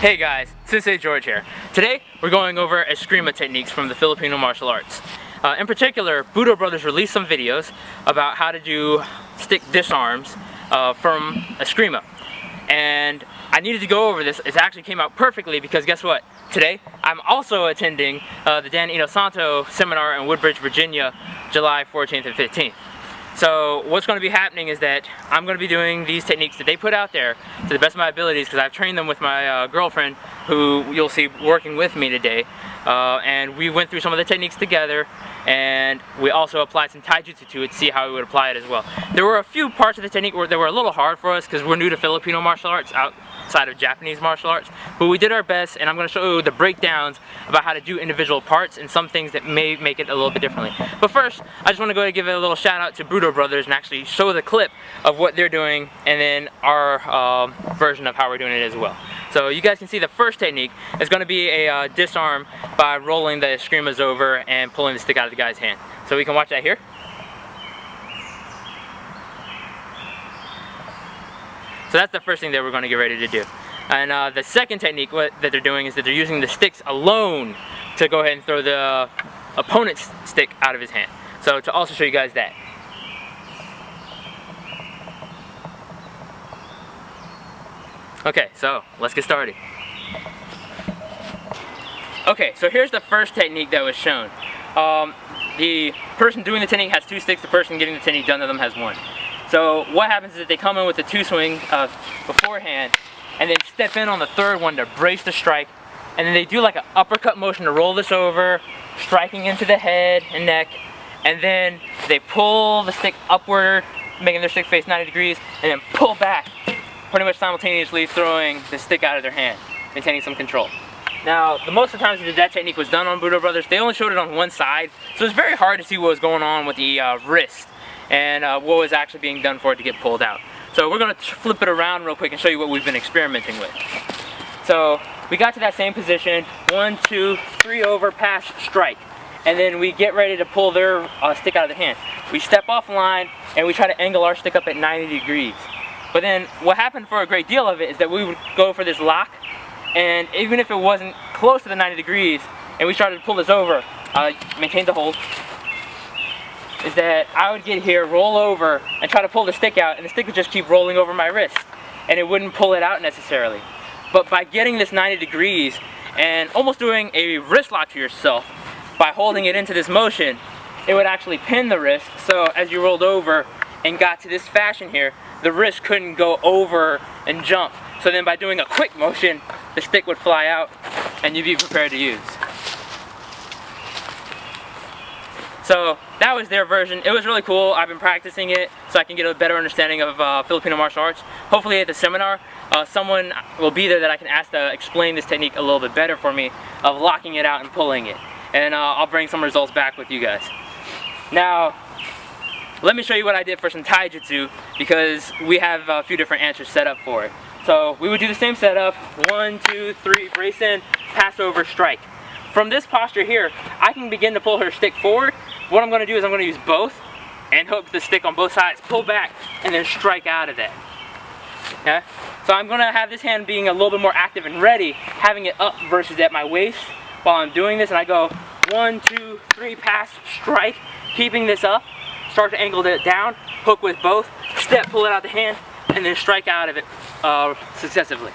Hey guys, Sensei George here. Today we're going over eskrima techniques from the Filipino martial arts. In particular, Budo Brothers released some videos about how to do stick disarms from eskrima. And I needed to go over this. It actually came out perfectly because guess what? Today I'm also attending the Dan Inosanto seminar in Woodbridge, Virginia, July 14th and 15th. So what's going to be happening is that I'm going to be doing these techniques that they put out there to the best of my abilities, because I've trained them with my girlfriend, who you'll see working with me today, and we went through some of the techniques together, and we also applied some taijutsu to it to see how we would apply it as well. There were a few parts of the technique that were a little hard for us because we're new to Filipino martial arts outside of Japanese martial arts, but we did our best, and I'm going to show you the breakdowns about how to do individual parts and some things that may make it a little bit differently. But first, I just want to go ahead and give a little shout out to Budo Brothers and actually show the clip of what they're doing and then our version of how we're doing it as well. So you guys can see the first technique is going to be a disarm by rolling the eskrimas over and pulling the stick out of the guy's hand. So we can watch that here. So that's the first thing that we're going to get ready to do. And the second technique that they're doing is that they're using the sticks alone to go ahead and throw the opponent's stick out of his hand. So to also show you guys that. Okay, so let's get started. Okay, so here's the first technique that was shown. The person doing the technique has two sticks, the person getting the technique done to them has one. So what happens is that they come in with the two swing beforehand and then step in on the third one to brace the strike, and then they do like an uppercut motion to roll this over, striking into the head and neck, and then they pull the stick upward, making their stick face 90 degrees, and then pull back, pretty much simultaneously throwing the stick out of their hand, maintaining some control. Now, the most of the times that technique was done on Budo Brothers, they only showed it on one side, so it's very hard to see what was going on with the wrist and what was actually being done for it to get pulled out. So we're going to flip it around real quick and show you what we've been experimenting with. So we got to that same position, 1, 2, 3 over, pass, strike. And then we get ready to pull their stick out of the hand. We step off line and we try to angle our stick up at 90 degrees. But then what happened for a great deal of it is that we would go for this lock, and even if it wasn't close to the 90 degrees and we started to pull this over, maintain the hold, is that I would get here, roll over, and try to pull the stick out, and the stick would just keep rolling over my wrist, and it wouldn't pull it out necessarily. But by getting this 90 degrees and almost doing a wrist lock to yourself, by holding it into this motion, it would actually pin the wrist, so as you rolled over and got to this fashion here, the wrist couldn't go over and jump. So then by doing a quick motion, the stick would fly out and you'd be prepared to use. So that was their version. It was really cool. I've been practicing it so I can get a better understanding of Filipino martial arts. Hopefully at the seminar, someone will be there that I can ask to explain this technique a little bit better for me, of locking it out and pulling it. And I'll bring some results back with you guys. Now, let me show you what I did for some taijutsu, because we have a few different answers set up for it. So we would do the same setup, 1, 2, 3, brace in, pass over, strike. From this posture here, I can begin to pull her stick forward. What I'm going to do is I'm going to use both and hook the stick on both sides, pull back, and then strike out of that. Okay? So I'm going to have this hand being a little bit more active and ready, having it up versus at my waist while I'm doing this, and I go 1, 2, 3, pass, strike, keeping this up, start to angle it down, hook with both, step, pull it out the hand, and then strike out of it successively.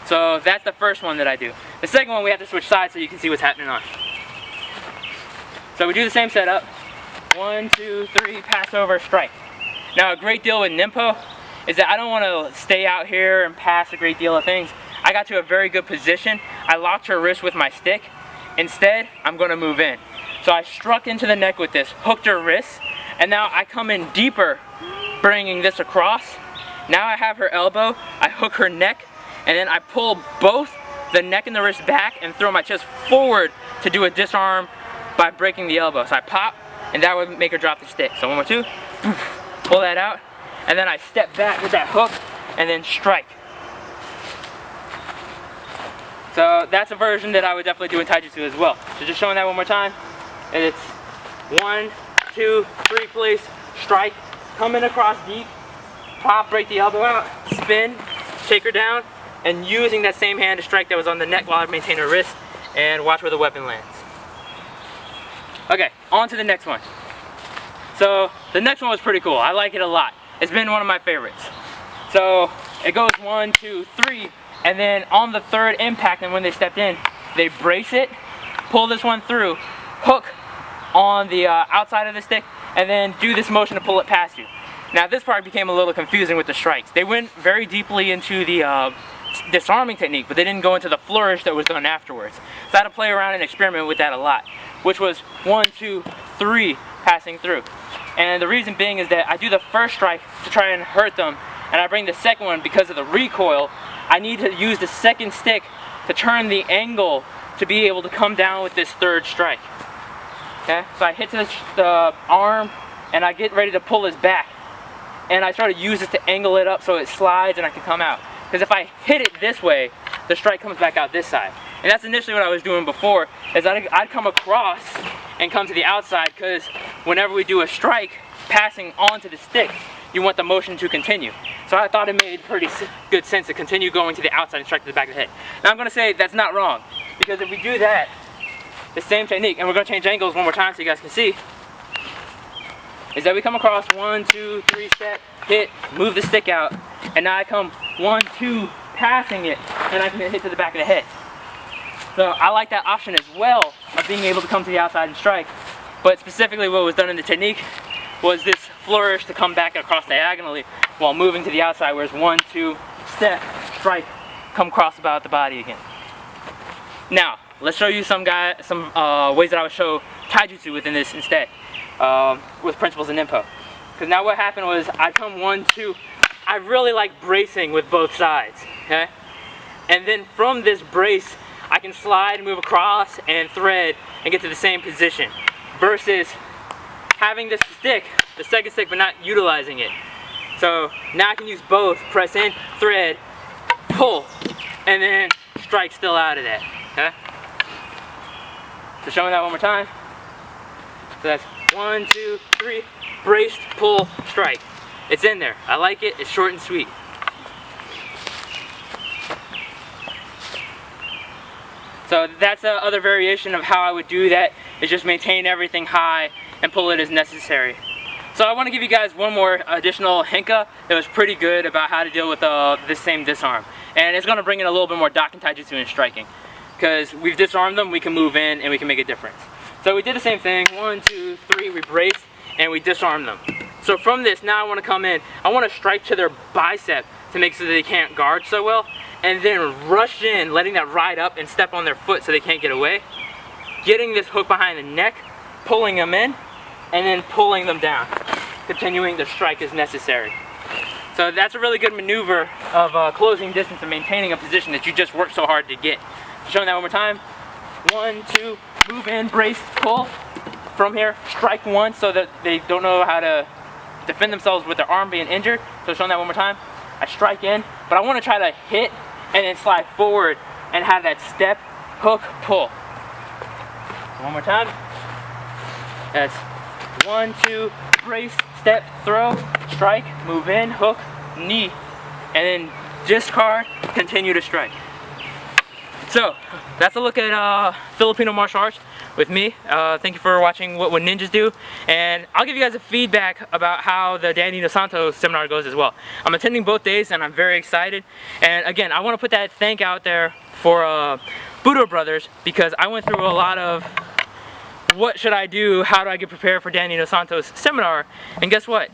So that's the first one that I do. The second one we have to switch sides so you can see what's happening on. So we do the same setup, 1, 2, 3, pass over, strike. Now a great deal with Nimpo is that I don't want to stay out here and pass a great deal of things. I got to a very good position. I locked her wrist with my stick. Instead, I'm going to move in. So I struck into the neck with this, hooked her wrist, and now I come in deeper, bringing this across. Now I have her elbow, I hook her neck, and then I pull both the neck and the wrist back and throw my chest forward to do a disarm by breaking the elbow. So I pop, and that would make her drop the stick. So 1 more, 2, pull that out, and then I step back with that hook, and then strike. So that's a version that I would definitely do in taijutsu as well. So just showing that one more time, and it's 1, 2, 3, place, strike, come in across deep, pop, break the elbow out, spin, take her down, and using that same hand to strike that was on the neck while I maintain a wrist, and watch where the weapon lands. Okay, on to the next one. So the next one was pretty cool. I like it a lot. It's been one of my favorites. So it goes 1, 2, 3, and then on the third impact, and when they stepped in, they brace it, pull this one through, hook on the outside of the stick, and then do this motion to pull it past you. Now this part became a little confusing with the strikes. They went very deeply into the disarming technique, but they didn't go into the flourish that was done afterwards. So I had to play around and experiment with that a lot, which was 1, 2, 3 passing through. And the reason being is that I do the first strike to try and hurt them, and I bring the second one because of the recoil. I need to use the second stick to turn the angle to be able to come down with this third strike. Okay, so I hit the arm and I get ready to pull his back, and I try to use this to angle it up so it slides and I can come out. Because if I hit it this way, the strike comes back out this side. And that's initially what I was doing before, is I'd come across and come to the outside, because whenever we do a strike passing onto the stick, you want the motion to continue. So I thought it made pretty good sense to continue going to the outside and strike to the back of the head. Now I'm going to say that's not wrong, because if we do that, the same technique, and we're going to change angles one more time so you guys can see, is that we come across 1, 2, 3 step, hit, move the stick out, and now I come 1, 2, passing it, and I can hit to the back of the head. So I like that option as well, of being able to come to the outside and strike. But specifically what was done in the technique was this flourish to come back across diagonally while moving to the outside, whereas 1, 2, step, strike, come cross about the body again. Now, let's show you some ways that I would show taijutsu within this instead, with principles and impo. Because now what happened was I come 1, 2, I really like bracing with both sides, okay? And then from this brace, I can slide and move across and thread and get to the same position, versus having this stick, the second stick, but not utilizing it. So now I can use both, press in, thread, pull, and then strike still out of that, okay? So showing that one more time. So that's 1, 2, 3, braced, pull, strike. It's in there. I like it. It's short and sweet. So that's the other variation of how I would do that, is just maintain everything high and pull it as necessary. So I want to give you guys one more additional henka that was pretty good about how to deal with this same disarm. And it's going to bring in a little bit more Daken Taijutsu in striking. Because we've disarmed them, we can move in and we can make a difference. So we did the same thing, 1, 2, 3, we braced and we disarmed them. So from this, now I want to come in, I want to strike to their bicep to make so that they can't guard so well, and then rush in, letting that ride up and step on their foot so they can't get away. Getting this hook behind the neck, pulling them in, and then pulling them down, continuing the strike as necessary. So that's a really good maneuver of closing distance and maintaining a position that you just worked so hard to get. Showing that one more time. 1, 2, move in, brace, pull. From here, strike once so that they don't know how to defend themselves with their arm being injured. So showing that one more time. I strike in, but I want to try to hit and then slide forward and have that step, hook, pull. One more time. That's 1, 2, brace, step, throw, strike, move in, hook, knee, and then discard, continue to strike. So that's a look at Filipino martial arts with me. Thank you for watching What Would Ninjas Do, and I'll give you guys a feedback about how the Danny Dos Santos seminar goes as well. I'm attending both days and I'm very excited, and again I want to put that thank out there for Budo Brothers, because I went through a lot of what should I do, how do I get prepared for Danny Dos Santos seminar, and guess what?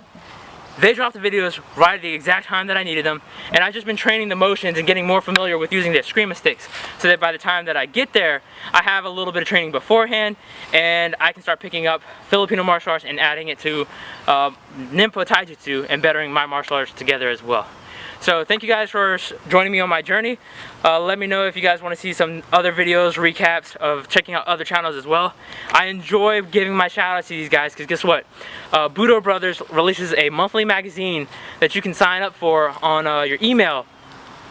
They dropped the videos right at the exact time that I needed them, and I've just been training the motions and getting more familiar with using the Eskrima sticks, so that by the time that I get there, I have a little bit of training beforehand, and I can start picking up Filipino martial arts and adding it to Ninpo Taijutsu and bettering my martial arts together as well. So thank you guys for joining me on my journey. Let me know if you guys want to see some other videos, recaps of checking out other channels as well. I enjoy giving my shout outs to these guys, because guess what? Budo Brothers releases a monthly magazine that you can sign up for on your email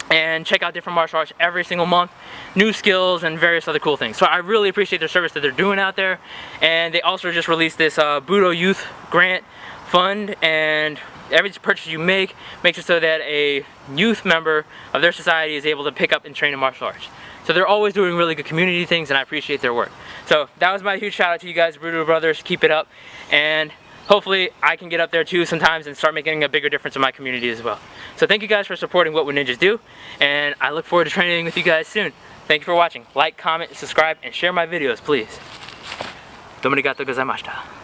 and check out different martial arts every single month, new skills and various other cool things. So I really appreciate their service that they're doing out there. And they also just released this Budo Youth Grant Fund, and every purchase you make makes it so that a youth member of their society is able to pick up and train in martial arts. So they're always doing really good community things, and I appreciate their work. So that was my huge shout out to you guys, Brutal Brothers. Keep it up, and hopefully I can get up there too sometimes and start making a bigger difference in my community as well. So thank you guys for supporting What Would Ninjas Do, and I look forward to training with you guys soon. Thank you for watching. Like, comment, subscribe, and share my videos, please. どうもありがとうございました。